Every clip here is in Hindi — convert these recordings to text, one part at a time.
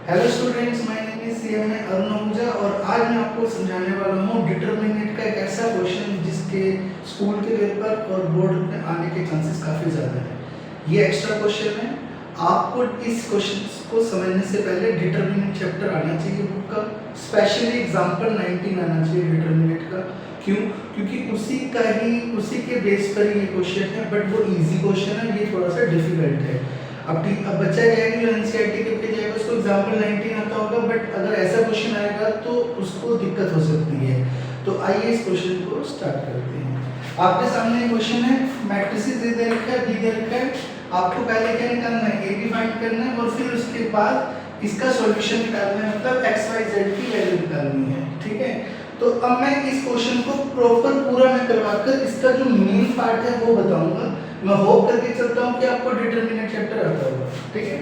Hello students, my name is CM Arun Ahuja और आज मैं आपको समझाने वाला हूँ डिटरमिनेंट का एक ऐसा क्वेश्चन जिसके स्कूल के पेपर और बोर्ड में आने के चांसेस काफ़ी ज़्यादा है। ये एक्स्ट्रा क्वेश्चन है। आपको इस क्वेश्चन को समझने से पहले डिटरमिनेंट चैप्टर आना चाहिए बुक का, स्पेशली एग्जाम्पल 19 आना चाहिए डिटरमिनेंट का। क्यों? क्योंकि उसी के बेस पर ही ये क्वेश्चन है, बट वो इजी क्वेश्चन है, ये थोड़ा सा डिफिकल्ट है। अब बच्चा क्या है कि एनसीईआरटी के पे जाएगा, उसको एग्जाम्पल 19 आता होगा, बट अगर ऐसा क्वेश्चन आएगा तो उसको दिक्कत हो सकती है। तो आइए इस क्वेश्चन को स्टार्ट करते हैं। आपके सामने क्वेश्चन है, मैट्रिसेस दे रखा है, बी दे रखा है। आपको पहले क्या निकालना है, ए बी फाइंड करना है और फिर उसके बाद इसका सॉल्यूशन निकालना है, मतलब एक्स वाई जेड की वैल्यू निकालनी है। ठीक है, तो अब मैं इस क्वेश्चन को प्रॉपर पूरा मैं करवाकर इसका जो मेन पार्ट है वो बताऊंगा। मैं होप करके चलता हूँ कि आपको डिटरमिनेंट चैप्टर आता होगा। ठीक है,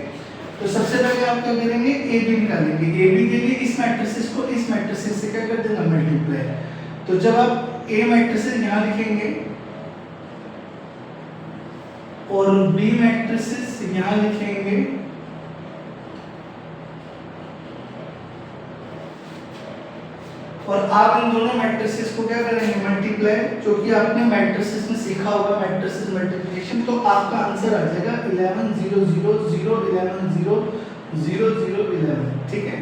तो सबसे पहले आप क्या करेंगे, ए बी निकालेंगे। ए बी के लिए इस मैट्रिसेस को इस मैट्रिसेस से क्या कर देना, मल्टीप्लाई। तो जब आप ए मैट्रिसेस यहाँ लिखेंगे और बी मैट्रिसेस यहाँ लिखेंगे और आप इन दोनों मैट्रिसेस को क्या करेंगे, मल्टीप्लाई। जो कि आपने मैट्रिसेस में सीखा होगा, मैट्रिसेस मल्टीप्लिकेशन, तो आपका आंसर आ जाएगा 11 0 0 0 11 0 0 0 11। ठीक है,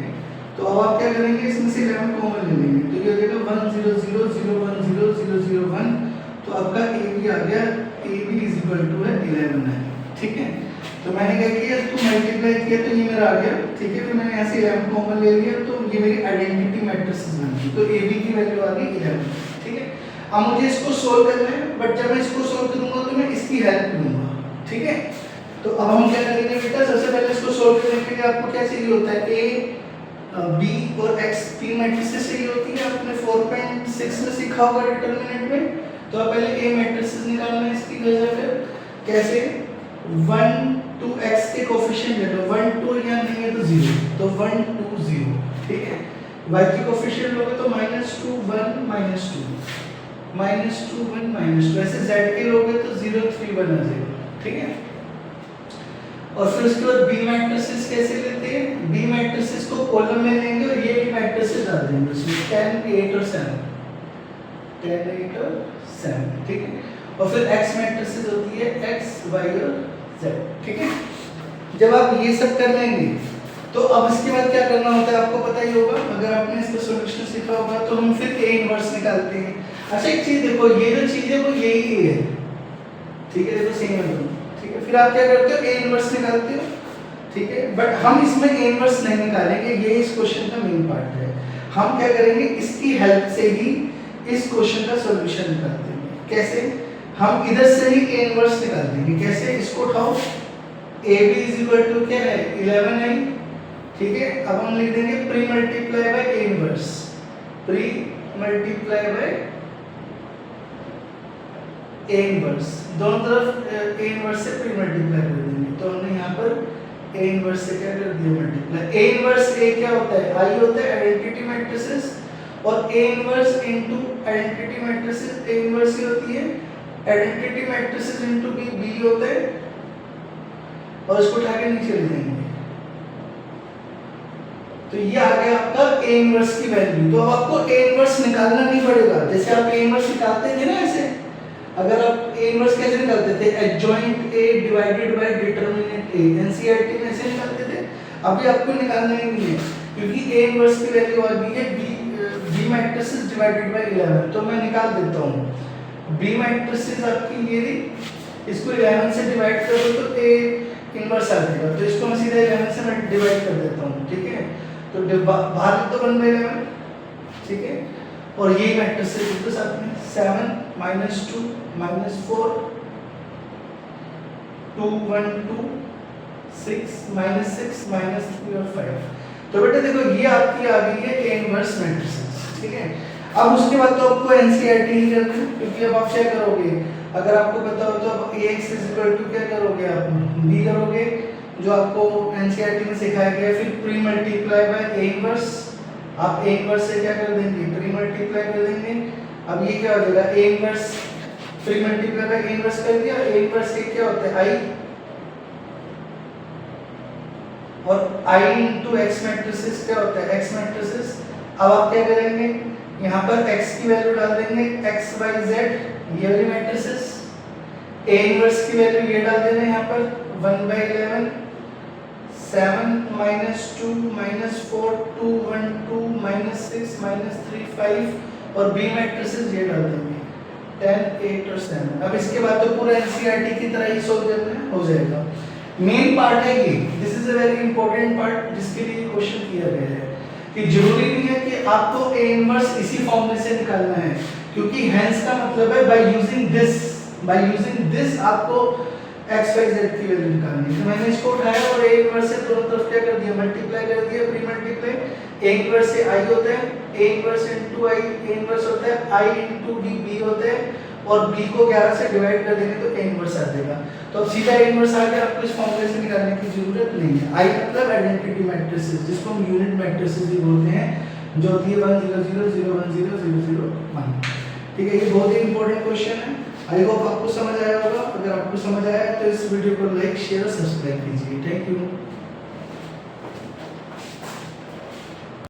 तो अब आप क्या करेंगे, इसमें से 11 कॉमन ले लेंगे, तो ये हो जाएगा 1 0 0 0 1 0 0 0 1। तो आपका ए बी आ गया, A B is equal to है 11 है। ठीक है, तो मैंने क्या किया, इसको मल्टीप्लाई किया तो ये मेरा आ गया। ठीक है, फिर मैंने यहाँ से 11 कॉमन ले लिया, तो ये मेरी आइडेंटिटी मैट्रिसेस बन गई। तो ए बी की वैल्यू आ गई 11। ठीक है, अब मुझे इसको सोल्व करना है, बट जब मैं इसको सोल्व करूंगा तो मैं इसकी हेल्प लूंगा। ठीक है, तो अब हम क्या करेंगे बेटा, सबसे पहले इसको सोल्व करने के लिए आपको क्या चाहिए होता है, ए बी और एक्स तीन मैट्रिसेस चाहिए होती है। आपने 4.6 में सीखा होगा डिटरमिनेंट में। तो आप पहले ए मैट्रिसेस निकालना है, इसकी वजह से कैसे, 1 2 x के कोफिशिएंट ले लो, 1 2 यहाँ नहीं है तो 0, तो 1 2 0। ठीक है, y के कोफिशिएंट लोगे तो -2 1 -2 -2 1 -2, वैसे z के लोगे तो 0 3 1 आ जाएगा। ठीक है, और फिर उसके बाद बी मैट्रिसेस कैसे लेते हैं, बी मैट्रिसेस को कॉलम में लेंगे और ये भी मैट्रिसेस डाल देंगे उसमें 10 8 और 7, 10 8 और 7। ठीक है, और फिर x मैट्रिसेस होती है x y और z। ठीक है, जब आप ये सब कर लेंगे तो अब इसके बाद क्या करना होता है आपको पता ही होगा, अगर आपने इसका सॉल्यूशन सीखा होगा, तो हम फिर a इनवर्स निकालते हैं। अच्छा एक चीज देखो, ये जो चीज है वो यही है। ठीक है, देखो सेम है। ठीक है, फिर आप क्या करते हो, a इनवर्स निकालते हो। ठीक है, बट हम इसमें a इनवर्स नहीं निकालेंगे, ये इस क्वेश्चन का मेन पार्ट है। हम क्या करेंगे, इसकी हेल्प से ही इस क्वेश्चन का सॉल्यूशन निकालते हैं। कैसे, हम इधर से ही a इनवर्स निकाल देंगे। कैसे, इसको उठाओ, a b is equal to क्या है 11 है। ठीक है, अब हम लिख देंगे pre multiply by a inverse, pre multiply by a inverse, दोनों तरफ a इनवर्स से प्री मल्टीप्लाई कर देंगे। तो हमने यहाँ पर a इनवर्स से क्या कर दिया, मल्टीप्लाई। a इनवर्स a क्या होता है, I होता है आइडेंटिटी मैट्रिसेस, और a inverse into identity matrices, a inverse ही होती है आइडेंटिटी मैट्रिसेस इनटू b होता है, और इसको उठा के नीचे ले जाएंगे। तो ये आ गया आपका a इनवर्स की वैल्यू। तो अब आपको a इनवर्स निकालना नहीं पड़ेगा, जैसे आप a इनवर्स निकालते थे ना ऐसे, अगर आप a इनवर्स कैसे निकालते थे, adjoint a divided by determinant a, NCERT में ऐसे निकालते थे। अभी आपको निकालना ही नहीं है, क्योंकि a इनवर्स की वैल्यू आ गई है b मैट्रिसेस डिवाइडेड बाय 11। तो मैं निकाल देता हूं, b मैट्रिसेस आपकी ये रही, इसको 11 से डिवाइड कर दो तो a इनवर्स आ जाएगा। तो इसको मैं सीधा 11 से मैं डिवाइड कर देता हूं। ठीक है, तो बाहर लिख दो 1/11। ठीक है, और ये मैट्रिसेस लिख दो साथ में, 7 -2 -4 2 1 2 6 -6 -3 और 5। तो बेटा देखो ये आपकी आ गई है a इनवर्स मैट्रिसेस। ठीक है, अब उसके बाद तो आपको एनसीईआरटी ही करना है, क्योंकि अब आप क्या करोगे, अगर आपको पता हो तो अब ax क्या करोगे, आप b करोगे जो आपको एनसीईआरटी में सिखाया गया है। फिर pre multiply by a inverse, आप a इनवर्स से क्या कर देंगे, प्री मल्टीप्लाई कर देंगे। अब ये क्या हो जाएगा, a inverse pre multiply by a inverse कर दिया। a इनवर्स क्या होता है, I, और I इंटू एक्स मैट्रिसेस क्या होता है एक्स मैट्रिसेस। अब आप क्या करेंगे यहाँ पर x की वैल्यू डाल देंगे x y z ये वाली मैट्रिसेस, A इनवर्स की वैल्यू ये डाल देना यहाँ पर 1/11 7 -2 -4 2 1 2 -6 -3 5 और B मैट्रिसेस ये डाल देंगे 10 8 और 7। अब इसके बाद तो पूरा एनसीईआरटी की तरह ही सॉल्व करना हो जाएगा। मेन पार्ट है ये, this is a very important part जिसके लिए क्वेश्चन किया गया है कि जरूरी नहीं है कि आपको A इनवर्स इसी फॉर्मूले से निकालना है, क्योंकि हेंस का मतलब है बाय यूजिंग दिस आपको x y z की वैल्यू निकालनी है। तो मैंने इसको उठाया और A इनवर्स से दोनों तरफ क्या कर दिया मल्टीप्लाई कर दिया, प्री मल्टीप्लाई। A इनवर्स से I होता है, A inverse into I, A inverse होता है I इनटू D, B होता है और B को 11 से डिवाइड कर देंगे तो A इनवर्स आ जाएगा। तो अब सीधा A इनवर्स आ गया, आपको इस फॉर्मूले से निकालने की जरूरत नहीं है। I मतलब आइडेंटिटी मैट्रिसेस जिसको हम यूनिट मैट्रिसेस भी बोलते हैं, जो होती है 1 0 0 0 1 0 0 0 1। ठीक है, ये बहुत ही इंपॉर्टेंट क्वेश्चन है। आई होप आपको समझ आया होगा। अगर आपको समझ आया तो इस वीडियो को लाइक शेयर और सब्सक्राइब कीजिए। Thank you.